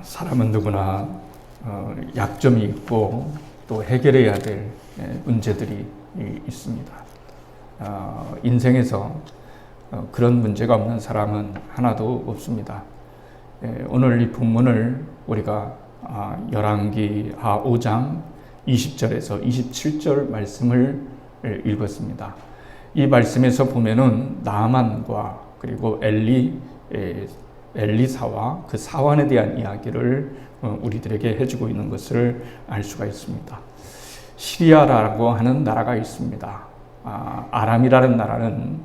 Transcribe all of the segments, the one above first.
사람은 누구나 약점이 있고 또 해결해야 될 문제들이 있습니다. 인생에서 그런 문제가 없는 사람은 하나도 없습니다. 오늘 이 본문을 우리가 열왕기하 5장 20절에서 27절 말씀을 읽었습니다. 이 말씀에서 보면은 나아만과 그리고 엘리사와 그 사환에 대한 이야기를 우리들에게 해주고 있는 것을 알 수가 있습니다. 시리아라고 하는 나라가 있습니다. 아람이라는 나라는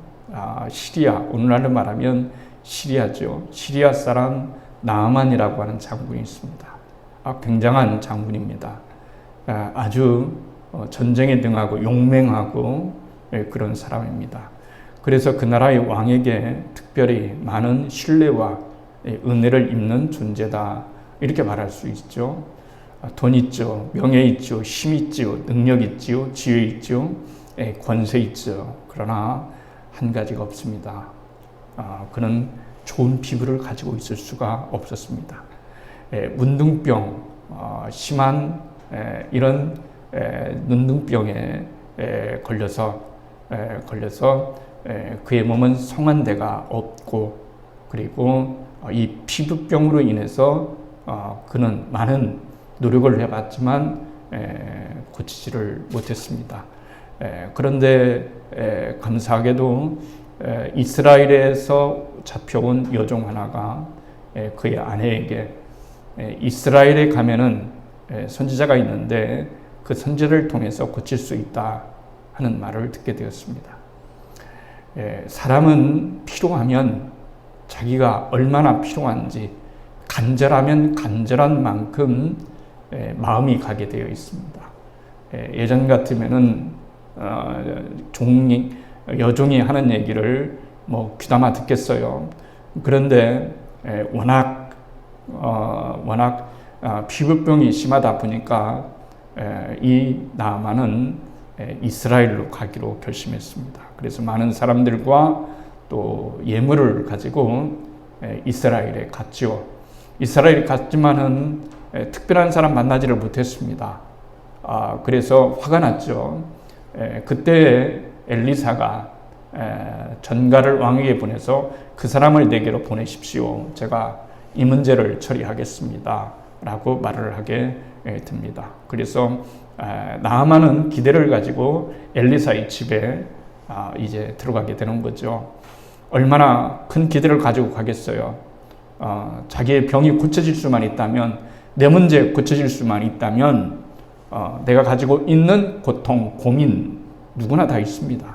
시리아, 오늘날로 말하면 시리아죠. 시리아 사람 나아만이라고 하는 장군이 있습니다. 굉장한 장군입니다. 아주 전쟁에 등하고 용맹하고 그런 사람입니다. 그래서 그 나라의 왕에게 특별히 많은 신뢰와 은혜를 입는 존재다, 이렇게 말할 수 있죠. 돈 있죠, 명예 있죠, 힘 있죠, 능력 있죠, 지혜 있죠, 권세 있죠. 그러나 한 가지가 없습니다. 그는 좋은 피부를 가지고 있을 수가 없었습니다. 문둥병, 심한 이런 눈둥병에 걸려서 그의 몸은 성한 데가 없고, 그리고 이 피부병으로 인해서 그는 많은 노력을 해봤지만 고치지를 못했습니다. 그런데 감사하게도 이스라엘에서 잡혀온 여종 하나가 그의 아내에게 이스라엘에 가면은 선지자가 있는데 그 선지자를 통해서 고칠 수 있다 하는 말을 듣게 되었습니다. 사람은 필요하면 자기가 얼마나 필요한지 간절하면 간절한 만큼 마음이 가게 되어 있습니다. 예전 같으면은 여종이 하는 얘기를 귀담아 듣겠어요. 그런데 워낙 피부병이 심하다 보니까 이 나아만은 이스라엘로 가기로 결심했습니다. 그래서 많은 사람들과 또 예물을 가지고 이스라엘에 갔죠. 이스라엘에 갔지만은 특별한 사람 만나지를 못했습니다. 그래서 화가 났죠. 그때 엘리사가 전가를 왕에게 보내서 그 사람을 내게로 보내십시오. 제가 이 문제를 처리하겠습니다. 라고 말을 하게 됩니다. 그래서 나아만은 기대를 가지고 엘리사의 집에 이제 들어가게 되는 거죠. 얼마나 큰 기대를 가지고 가겠어요. 자기의 병이 고쳐질 수만 있다면, 내 문제 고쳐질 수만 있다면 내가 가지고 있는 고통, 고민 누구나 다 있습니다.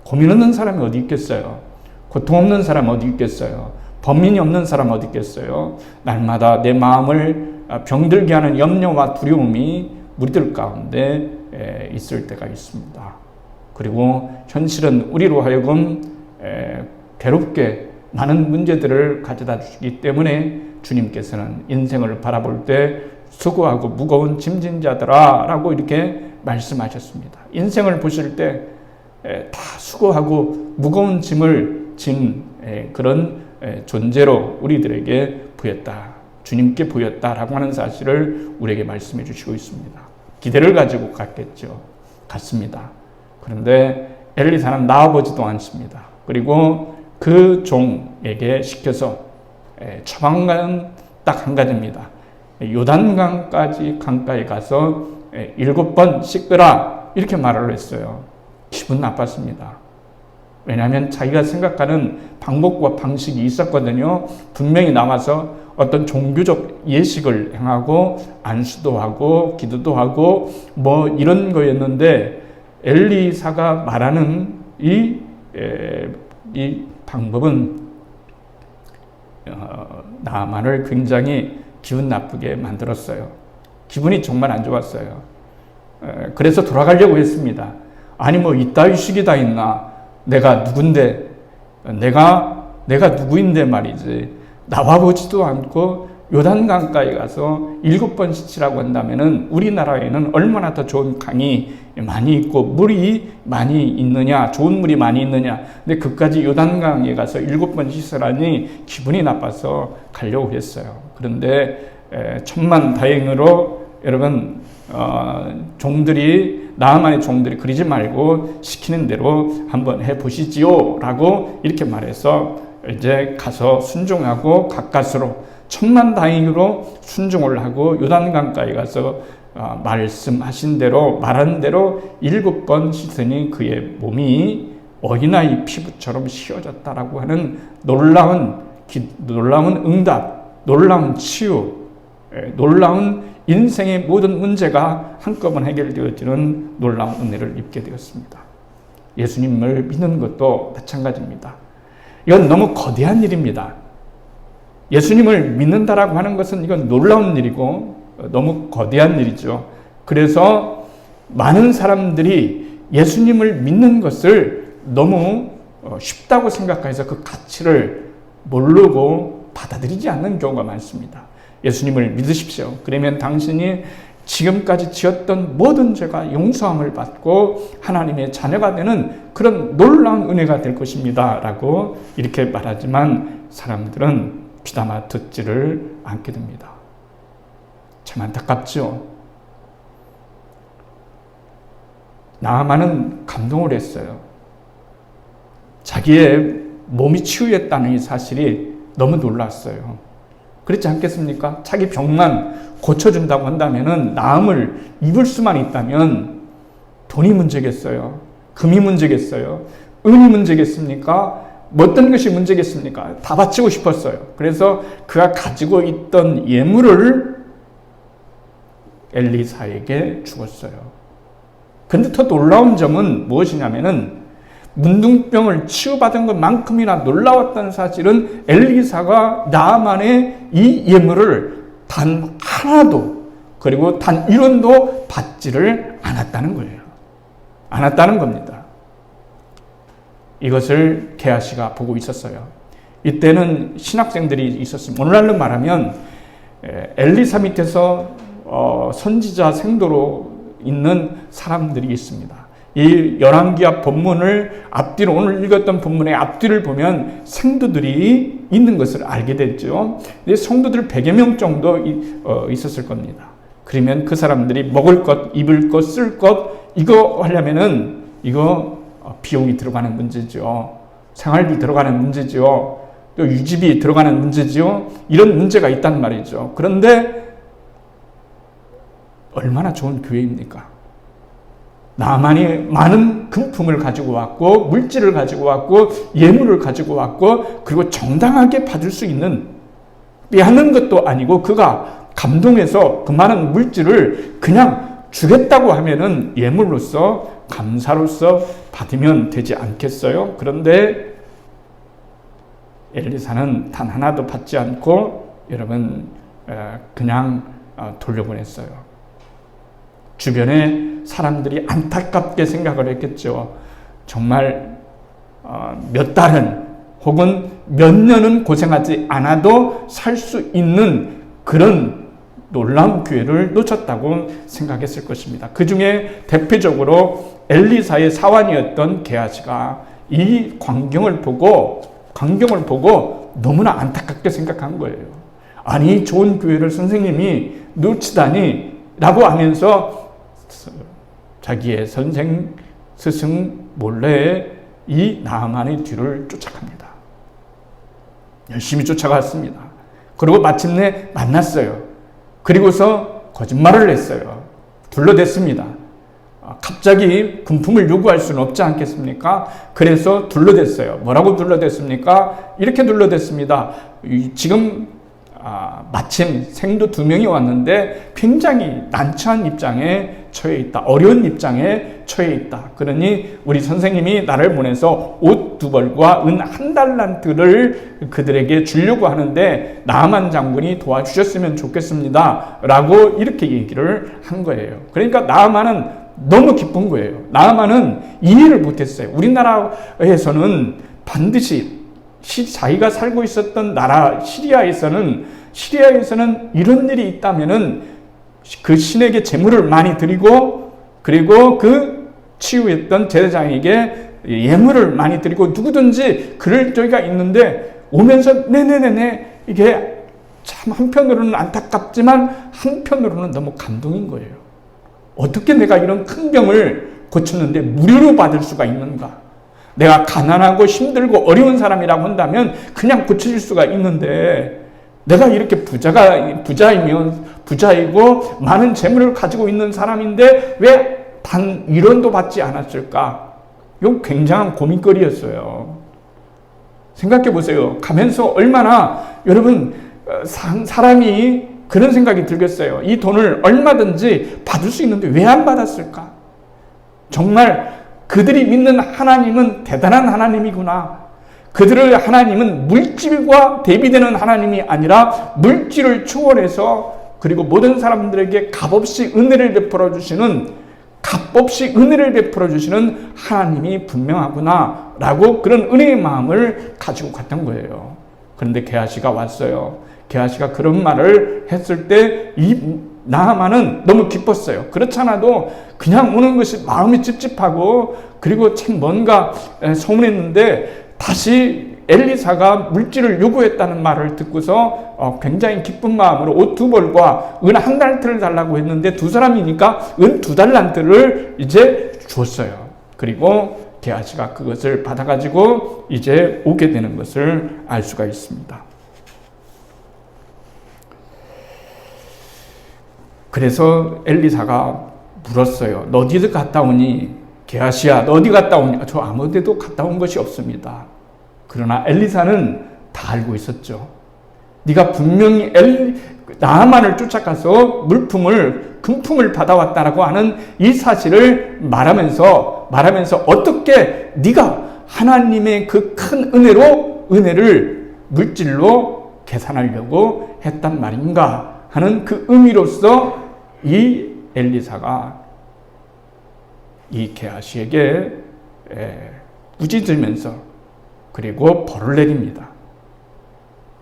고민 없는 사람이 어디 있겠어요? 고통 없는 사람 어디 있겠어요? 번민이 없는 사람 어디 있겠어요? 날마다 내 마음을 병들게 하는 염려와 두려움이 우리들 가운데 있을 때가 있습니다. 그리고 현실은 우리로 하여금 괴롭게 많은 문제들을 가져다 주시기 때문에 주님께서는 인생을 바라볼 때 수고하고 무거운 짐진 자들아 라고 이렇게 말씀하셨습니다. 인생을 보실 때 다 수고하고 무거운 짐을 진 그런 존재로 우리들에게 보였다, 주님께 보였다라고 하는 사실을 우리에게 말씀해 주시고 있습니다. 기대를 가지고 갔습니다. 그런데 엘리사는 나아보지도 않습니다. 그리고 그 종에게 시켜서 처방은 딱 한 가지입니다. 요단강까지 강가에 가서 7번 씻으라, 이렇게 말을 했어요. 기분 나빴습니다. 왜냐하면 자기가 생각하는 방법과 방식이 있었거든요. 분명히 나와서 어떤 종교적 예식을 행하고 안수도 하고 기도도 하고 이런 거였는데, 엘리사가 말하는 이 방법은 나아만을 굉장히 기분 나쁘게 만들었어요. 기분이 정말 안 좋았어요. 그래서 돌아가려고 했습니다. 아니 이따위 식이 다 있나? 내가 누군데? 내가 누구인데 말이지. 나와보지도 않고 요단강가에 가서 7번 씻으라고 한다면은 우리나라에는 얼마나 더 좋은 강이 많이 있고 물이 많이 있느냐, 좋은 물이 많이 있느냐. 근데 그까지 요단강에 가서 7번 씻으라니 기분이 나빠서 가려고 했어요. 그런데 천만다행으로 여러분 종들이 나아만의 종들이 그러지 말고 시키는 대로 한번 해보시지요 라고 이렇게 말해서 이제 가서 순종하고 가까스로 천만다행으로 순종을 하고 요단강가에 가서 말씀하신 대로 말한 대로 7번 씻으니 그의 몸이 어린아이 피부처럼 휘어졌다라고 하는 놀라운 응답, 놀라운 치유, 놀라운 인생의 모든 문제가 한꺼번에 해결되어지는 놀라운 은혜를 입게 되었습니다. 예수님을 믿는 것도 마찬가지입니다. 이건 너무 거대한 일입니다. 예수님을 믿는다라고 하는 것은 이건 놀라운 일이고 너무 거대한 일이죠. 그래서 많은 사람들이 예수님을 믿는 것을 너무 쉽다고 생각해서 그 가치를 모르고 받아들이지 않는 경우가 많습니다. 예수님을 믿으십시오. 그러면 당신이 지금까지 지었던 모든 죄가 용서함을 받고 하나님의 자녀가 되는 그런 놀라운 은혜가 될 것입니다. 라고 이렇게 말하지만 사람들은 귀담아 듣지를 않게 됩니다. 참 안타깝죠. 나아만은 감동을 했어요. 자기의 몸이 치유했다는 이 사실이 너무 놀랐어요. 그렇지 않겠습니까? 자기 병만 고쳐준다고 한다면은 나음을 입을 수만 있다면 돈이 문제겠어요? 금이 문제겠어요? 은이 문제겠습니까? 어떤 것이 문제겠습니까? 다 바치고 싶었어요. 그래서 그가 가지고 있던 예물을 엘리사에게 주었어요. 근데 더 놀라운 점은 무엇이냐면은 문둥병을 치유받은 것만큼이나 놀라웠다는 사실은 엘리사가 나아만의 이 예물을 단 하나도 그리고 단 1원도 받지를 않았다는 거예요. 않았다는 겁니다. 이것을 게하시가 보고 있었어요. 이때는 신학생들이 있었습니다. 오늘날로 말하면 엘리사 밑에서 선지자 생도로 있는 사람들이 있습니다. 이 열왕기하 본문을 앞뒤로 오늘 읽었던 본문의 앞뒤를 보면 생도들이 있는 것을 알게 됐죠. 성도들 100여 명 정도 있었을 겁니다. 그러면 그 사람들이 먹을 것, 입을 것, 쓸 것 이거 하려면은 이거 비용이 들어가는 문제죠. 생활비 들어가는 문제죠. 또 유지비 들어가는 문제죠. 이런 문제가 있단 말이죠. 그런데 얼마나 좋은 교회입니까? 나만이 많은 금품을 가지고 왔고 물질을 가지고 왔고 예물을 가지고 왔고 그리고 정당하게 받을 수 있는 빼앗는 것도 아니고 그가 감동해서 그 많은 물질을 그냥 주겠다고 하면은 예물로서 감사로서 받으면 되지 않겠어요? 그런데 엘리사는 단 하나도 받지 않고 여러분 그냥 돌려보냈어요. 주변에 사람들이 안타깝게 생각을 했겠죠. 정말 몇 달은 혹은 몇 년은 고생하지 않아도 살 수 있는 그런 놀라운 기회를 놓쳤다고 생각했을 것입니다. 그 중에 대표적으로 엘리사의 사환이었던 게하시가 이 광경을 보고 너무나 안타깝게 생각한 거예요. 아니 좋은 기회를 선생님이 놓치다니 라고 하면서 자기의 선생, 스승 몰래 이 나아만의 뒤를 쫓아갑니다. 열심히 쫓아갔습니다. 그리고 마침내 만났어요. 그리고서 거짓말을 했어요. 둘러댔습니다. 갑자기 금품을 요구할 수는 없지 않겠습니까? 그래서 둘러댔어요. 뭐라고 둘러댔습니까? 이렇게 둘러댔습니다. 지금 마침 생도 2명이 왔는데 굉장히 난처한 입장에 처해 있다. 어려운 입장에 처해 있다. 그러니 우리 선생님이 나를 보내서 옷 2벌과 은 1달란트를 그들에게 주려고 하는데 나아만 장군이 도와주셨으면 좋겠습니다. 라고 이렇게 얘기를 한 거예요. 그러니까 나아만은 너무 기쁜 거예요. 나아만은 이해를 못했어요. 우리나라에서는 반드시 자기가 살고 있었던 나라 시리아에서는 이런 일이 있다면은 그 신에게 제물을 많이 드리고 그리고 그 치유했던 제사장에게 예물을 많이 드리고 누구든지 그럴 저희가 있는데 오면서 네네네네 이게 참 한편으로는 안타깝지만 한편으로는 너무 감동인 거예요. 어떻게 내가 이런 큰 병을 고쳤는데 무료로 받을 수가 있는가? 내가 가난하고 힘들고 어려운 사람이라고 한다면 그냥 고쳐질 수가 있는데, 내가 이렇게 부자이고 많은 재물을 가지고 있는 사람인데 왜 단 1원도 받지 않았을까? 이건 굉장한 고민거리였어요. 생각해 보세요. 가면서 얼마나 여러분 사람이 그런 생각이 들겠어요. 이 돈을 얼마든지 받을 수 있는데 왜 안 받았을까? 정말 그들이 믿는 하나님은 대단한 하나님이구나. 그들의 하나님은 물질과 대비되는 하나님이 아니라 물질을 초월해서, 그리고 모든 사람들에게 값없이 은혜를 베풀어 주시는 하나님이 분명하구나 라고 그런 은혜의 마음을 가지고 갔던 거예요. 그런데 게하시가 왔어요. 게하시가 그런 말을 했을 때 이 나하만은 너무 기뻤어요. 그렇잖아도 그냥 오는 것이 마음이 찝찝하고, 그리고 참 뭔가 서운했는데 다시 엘리사가 물질을 요구했다는 말을 듣고서 굉장히 기쁜 마음으로 옷 2벌과 은 1달란트를 달라고 했는데 두 사람이니까 은 2달란트를 이제 주었어요. 그리고 게하시가 그것을 받아가지고 이제 오게 되는 것을 알 수가 있습니다. 그래서 엘리사가 물었어요. 너 어디 갔다 오니? 게하시야, 너 어디 갔다 오니? 저 아무 데도 갔다 온 것이 없습니다. 그러나 엘리사는 다 알고 있었죠. 네가 분명히 나하만을 쫓아가서 금품을 받아왔다라고 하는 이 사실을 말하면서 어떻게 네가 하나님의 그 큰 은혜를 물질로 계산하려고 했단 말인가 하는 그 의미로서 이 엘리사가 이 게하시에게 꾸짖으면서 그리고 벌을 내립니다.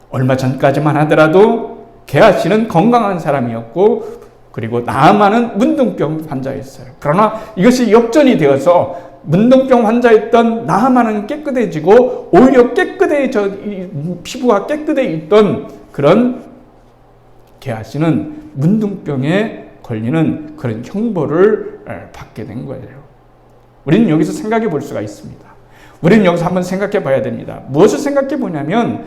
얼마 전까지만 하더라도 게하시는 건강한 사람이었고, 그리고 나하만은 문둥병 환자였어요. 그러나 이것이 역전이 되어서 문둥병 환자였던 나하만은 깨끗해지고 오히려 피부가 깨끗해 있던 그런 게하시는 문둥병에 걸리는 그런 형벌을 받게 된 거예요. 우리는 여기서 생각해 볼 수가 있습니다. 우리는 여기서 한번 생각해 봐야 됩니다. 무엇을 생각해 보냐면,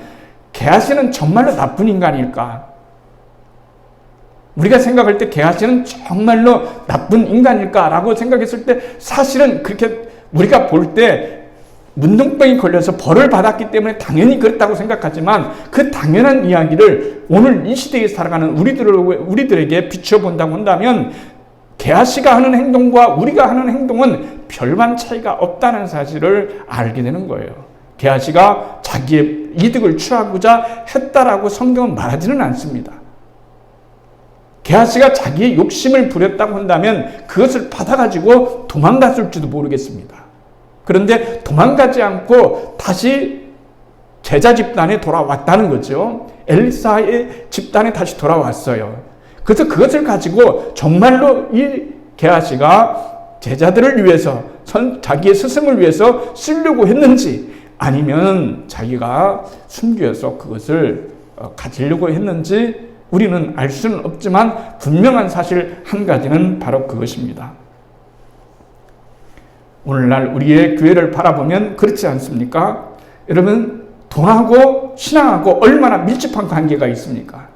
게하시는 정말로 나쁜 인간일까? 우리가 생각할 때 게하시는 정말로 나쁜 인간일까라고 생각했을 때, 사실은 그렇게 우리가 볼 때 문둥병이 걸려서 벌을 받았기 때문에 당연히 그렇다고 생각하지만, 그 당연한 이야기를 오늘 이 시대에 살아가는 우리들에게 비춰본다고 한다면, 게하시가 하는 행동과 우리가 하는 행동은 별반 차이가 없다는 사실을 알게 되는 거예요. 게하시가 자기의 이득을 취하고자 했다라고 성경은 말하지는 않습니다. 게하시가 자기의 욕심을 부렸다고 한다면 그것을 받아가지고 도망갔을지도 모르겠습니다. 그런데 도망가지 않고 다시 제자 집단에 돌아왔다는 거죠. 엘리사의 집단에 다시 돌아왔어요. 그래서 그것을 가지고 정말로 이 게하시가 제자들을 위해서, 자기의 스승을 위해서 쓰려고 했는지, 아니면 자기가 숨겨서 그것을 가지려고 했는지 우리는 알 수는 없지만, 분명한 사실 한 가지는 바로 그것입니다. 오늘날 우리의 교회를 바라보면 그렇지 않습니까? 여러분, 돈하고 신앙하고 얼마나 밀접한 관계가 있습니까?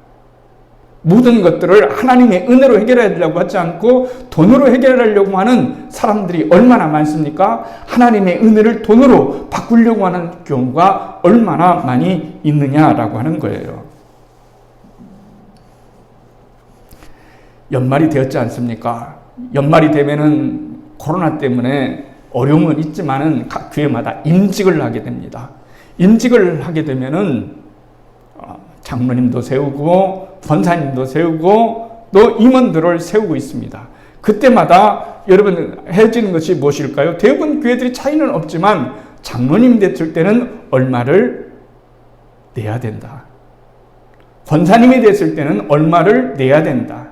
모든 것들을 하나님의 은혜로 해결하려고 하지 않고 돈으로 해결하려고 하는 사람들이 얼마나 많습니까? 하나님의 은혜를 돈으로 바꾸려고 하는 경우가 얼마나 많이 있느냐라고 하는 거예요. 연말이 되었지 않습니까? 연말이 되면은 코로나 때문에 어려움은 있지만은 각 교회마다 임직을 하게 됩니다. 임직을 하게 되면은 장로님도 세우고 권사님도 세우고 또 임원들을 세우고 있습니다. 그때마다 여러분 해지는 것이 무엇일까요? 대부분 교회들이 차이는 없지만 장로님 됐을 때는 얼마를 내야 된다. 권사님이 됐을 때는 얼마를 내야 된다.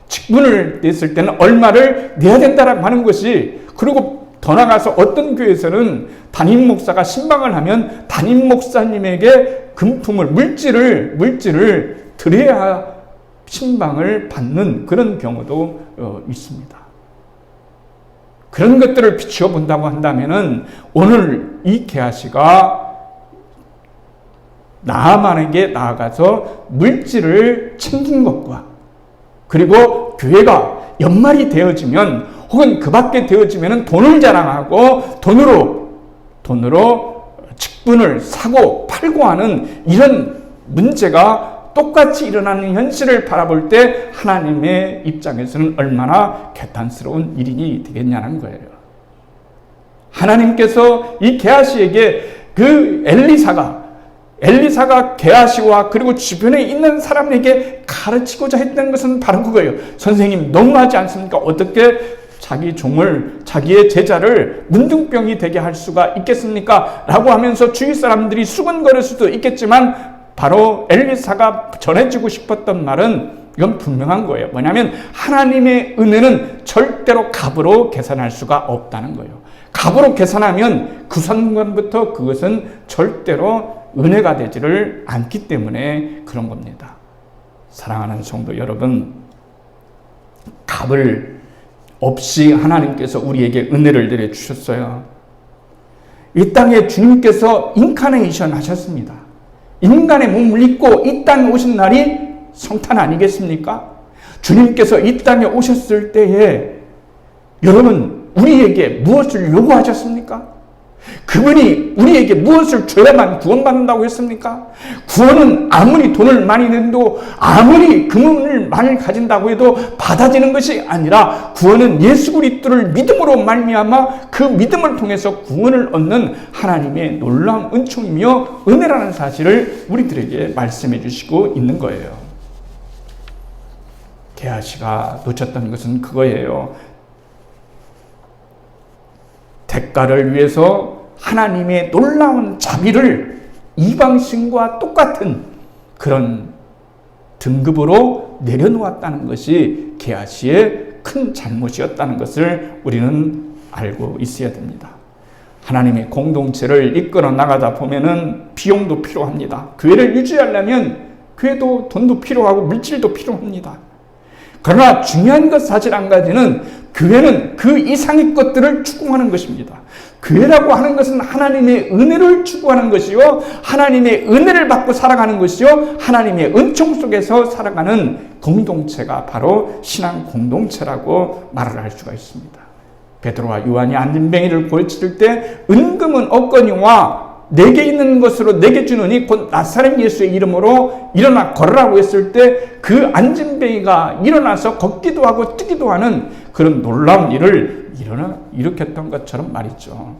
직분을 냈을 때는 얼마를 내야 된다라고 하는 것이, 그리고 더 나가서 어떤 교회에서는 담임 목사가 신방을 하면 담임 목사님에게 금품을, 물질을 드려야 신방을 받는 그런 경우도 있습니다. 그런 것들을 비추어 본다고 한다면은 오늘 이 게하시가 나아만에게 나아가서 물질을 챙긴 것과 그리고 교회가 연말이 되어지면 혹은 그 밖에 되어지면 돈을 자랑하고 돈으로 직분을 사고 팔고 하는 이런 문제가 똑같이 일어나는 현실을 바라볼 때 하나님의 입장에서는 얼마나 개탄스러운 일이 되겠냐는 거예요. 하나님께서 이 게하시에게 그 엘리사가 게하시와 그리고 주변에 있는 사람에게 가르치고자 했던 것은 바로 그거예요. 선생님 너무하지 않습니까? 어떻게 자기 종을, 자기의 제자를 문둥병이 되게 할 수가 있겠습니까? 라고 하면서 주위 사람들이 수근거릴 수도 있겠지만 바로 엘리사가 전해주고 싶었던 말은 이건 분명한 거예요. 뭐냐면 하나님의 은혜는 절대로 값으로 계산할 수가 없다는 거예요. 값으로 계산하면 그 순간부터 그것은 절대로 은혜가 되지를 않기 때문에 그런 겁니다. 사랑하는 성도 여러분, 값을 없이 하나님께서 우리에게 은혜를 내려주셨어요. 이 땅에 주님께서 인카네이션 하셨습니다. 인간의 몸을 입고 이 땅에 오신 날이 성탄 아니겠습니까? 주님께서 이 땅에 오셨을 때에 여러분 우리에게 무엇을 요구하셨습니까? 그분이 우리에게 무엇을 줘야만 구원받는다고 했습니까? 구원은 아무리 돈을 많이 낸도 아무리 금을 많이 가진다고 해도 받아지는 것이 아니라 구원은 예수 그리스도를 믿음으로 말미암아 그 믿음을 통해서 구원을 얻는 하나님의 놀라운 은총이며 은혜라는 사실을 우리들에게 말씀해 주시고 있는 거예요. 게하시가 놓쳤던 것은 그거예요. 대가를 위해서 하나님의 놀라운 자비를 이방신과 똑같은 그런 등급으로 내려놓았다는 것이 게하시의 큰 잘못이었다는 것을 우리는 알고 있어야 됩니다. 하나님의 공동체를 이끌어 나가다 보면은 비용도 필요합니다. 교회를 유지하려면 교회도 돈도 필요하고 물질도 필요합니다. 그러나 중요한 것 사실 한 가지는 교회는 그 이상의 것들을 추구하는 것입니다. 교회라고 하는 것은 하나님의 은혜를 추구하는 것이요, 하나님의 은혜를 받고 살아가는 것이요, 하나님의 은총 속에서 살아가는 공동체가 바로 신앙 공동체라고 말을 할 수가 있습니다. 베드로와 요한이 안진뱅이를 고치실 때 은금은 없거니와 내게 있는 것으로 내게 주느니 곧 나사렛 예수의 이름으로 일어나 걸으라고 했을 때 그 안진뱅이가 일어나서 걷기도 하고 뛰기도 하는 그런 놀라운 일을 일으켰던 것처럼 말이죠.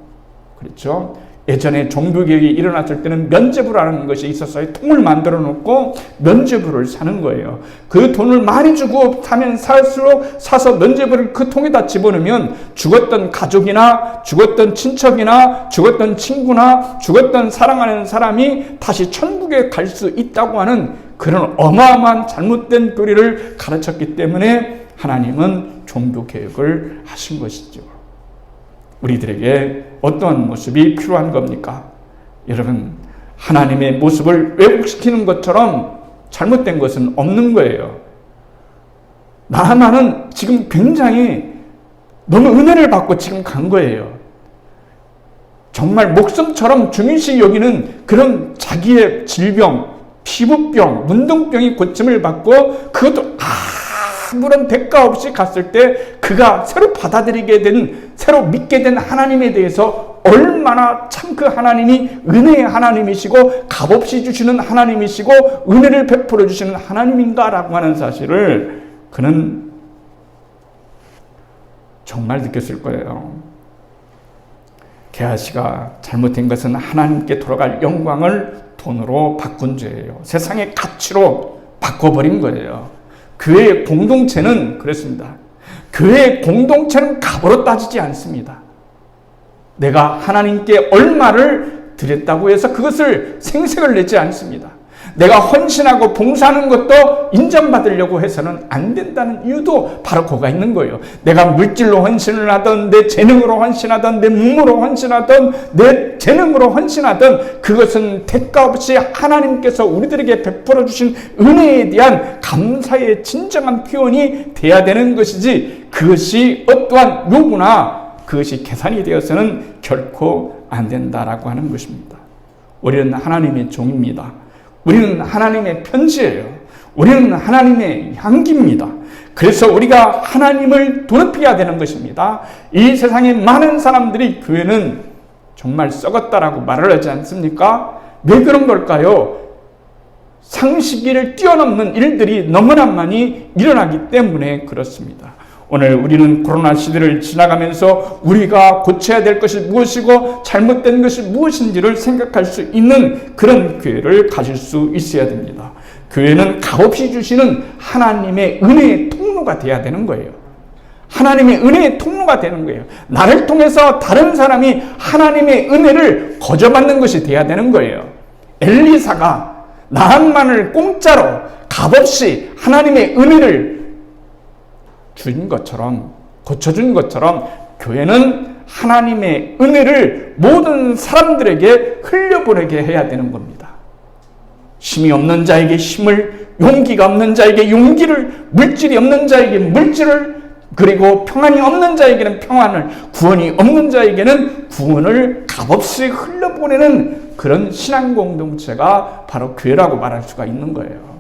그렇죠? 예전에 종교개혁이 일어났을 때는 면죄부라는 것이 있었어요. 통을 만들어 놓고 면죄부를 사는 거예요. 그 돈을 많이 주고 사면 살수록 사서 면죄부를 그 통에다 집어넣으면 죽었던 가족이나 죽었던 친척이나 죽었던 친구나 죽었던 사랑하는 사람이 다시 천국에 갈 수 있다고 하는 그런 어마어마한 잘못된 교리를 가르쳤기 때문에 하나님은 종교개혁을 하신 것이죠. 우리들에게 어떤 모습이 필요한 겁니까? 여러분, 하나님의 모습을 왜곡시키는 것처럼 잘못된 것은 없는 거예요. 나만은 지금 굉장히 너무 은혜를 받고 지금 간 거예요. 정말 목숨처럼 중요시 여기는 그런 자기의 질병, 피부병, 문둥병이 고침을 받고 그것도 아무런 대가 없이 갔을 때 그가 새로 받아들이게 된, 새로 믿게 된 하나님에 대해서 얼마나 참 그 하나님이 은혜의 하나님이시고 값없이 주시는 하나님이시고 은혜를 베풀어 주시는 하나님인가라고 하는 사실을 그는 정말 느꼈을 거예요. 게하시가 잘못된 것은 하나님께 돌아갈 영광을 돈으로 바꾼 죄예요. 세상의 가치로 바꿔버린 거예요. 교회의 공동체는 그렇습니다. 교회의 공동체는 값으로 따지지 않습니다. 내가 하나님께 얼마를 드렸다고 해서 그것을 생색을 내지 않습니다. 내가 헌신하고 봉사하는 것도 인정받으려고 해서는 안 된다는 이유도 바로 그거가 있는 거예요. 내가 물질로 헌신을 하던, 내 재능으로 헌신하던, 내 몸으로 헌신하던, 내 재능으로 헌신하던, 그것은 대가 없이 하나님께서 우리들에게 베풀어 주신 은혜에 대한 감사의 진정한 표현이 돼야 되는 것이지, 그것이 어떠한 요구나 그것이 계산이 되어서는 결코 안 된다라고 하는 것입니다. 우리는 하나님의 종입니다. 우리는 하나님의 편지예요. 우리는 하나님의 향기입니다. 그래서 우리가 하나님을 높여야 되는 것입니다. 이 세상에 많은 사람들이 교회는 정말 썩었다라고 말을 하지 않습니까? 왜 그런 걸까요? 상식을 뛰어넘는 일들이 너무나 많이 일어나기 때문에 그렇습니다. 오늘 우리는 코로나 시대를 지나가면서 우리가 고쳐야 될 것이 무엇이고 잘못된 것이 무엇인지를 생각할 수 있는 그런 교회를 가질 수 있어야 됩니다. 교회는 값없이 주시는 하나님의 은혜의 통로가 돼야 되는 거예요. 하나님의 은혜의 통로가 되는 거예요. 나를 통해서 다른 사람이 하나님의 은혜를 거저받는 것이 돼야 되는 거예요. 엘리사가 나한만을 공짜로 값없이 하나님의 은혜를 준 것처럼, 고쳐준 것처럼 교회는 하나님의 은혜를 모든 사람들에게 흘려보내게 해야 되는 겁니다. 힘이 없는 자에게 힘을, 용기가 없는 자에게 용기를, 물질이 없는 자에게 물질을, 그리고 평안이 없는 자에게는 평안을, 구원이 없는 자에게는 구원을 값없이 흘려보내는 그런 신앙 공동체가 바로 교회라고 말할 수가 있는 거예요.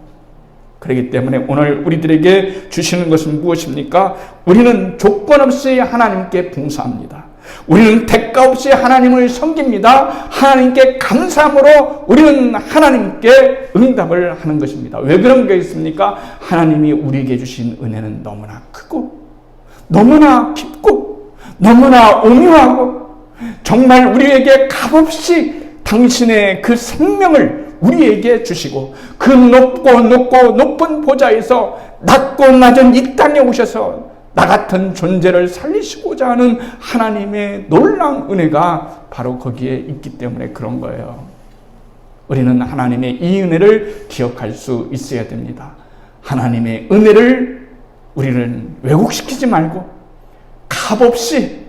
그렇기 때문에 오늘 우리들에게 주시는 것은 무엇입니까? 우리는 조건 없이 하나님께 봉사합니다. 우리는 대가 없이 하나님을 섬깁니다. 하나님께 감사함으로 우리는 하나님께 응답을 하는 것입니다. 왜 그런 게 있습니까? 하나님이 우리에게 주신 은혜는 너무나 크고 너무나 깊고 너무나 오묘하고 정말 우리에게 값없이 당신의 그 생명을 우리에게 주시고 그 높은 보좌에서 낮고 낮은 이 땅에 오셔서 나 같은 존재를 살리시고자 하는 하나님의 놀라운 은혜가 바로 거기에 있기 때문에 그런 거예요. 우리는 하나님의 이 은혜를 기억할 수 있어야 됩니다. 하나님의 은혜를 우리는 왜곡시키지 말고 값없이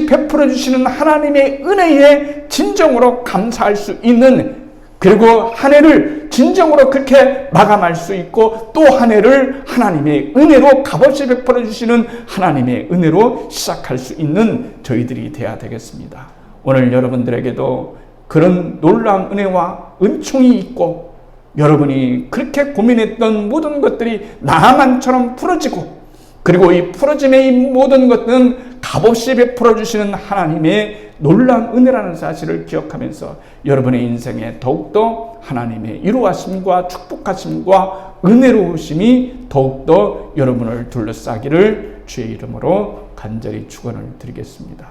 베풀어 주시는 하나님의 은혜에 진정으로 감사할 수 있는, 그리고 한 해를 진정으로 그렇게 마감할 수 있고 또 한 해를 하나님의 은혜로 값없이 베풀어 주시는 하나님의 은혜로 시작할 수 있는 저희들이 되어야 되겠습니다. 오늘 여러분들에게도 그런 놀라운 은혜와 은총이 있고 여러분이 그렇게 고민했던 모든 것들이 나만처럼 풀어지고, 그리고 이 풀어짐의 이 모든 것은 값없이 베풀어 주시는 하나님의 놀라운 은혜라는 사실을 기억하면서 여러분의 인생에 더욱더 하나님의 이루하심과 축복하심과 은혜로우심이 더욱더 여러분을 둘러싸기를 주의 이름으로 간절히 축원을 드리겠습니다.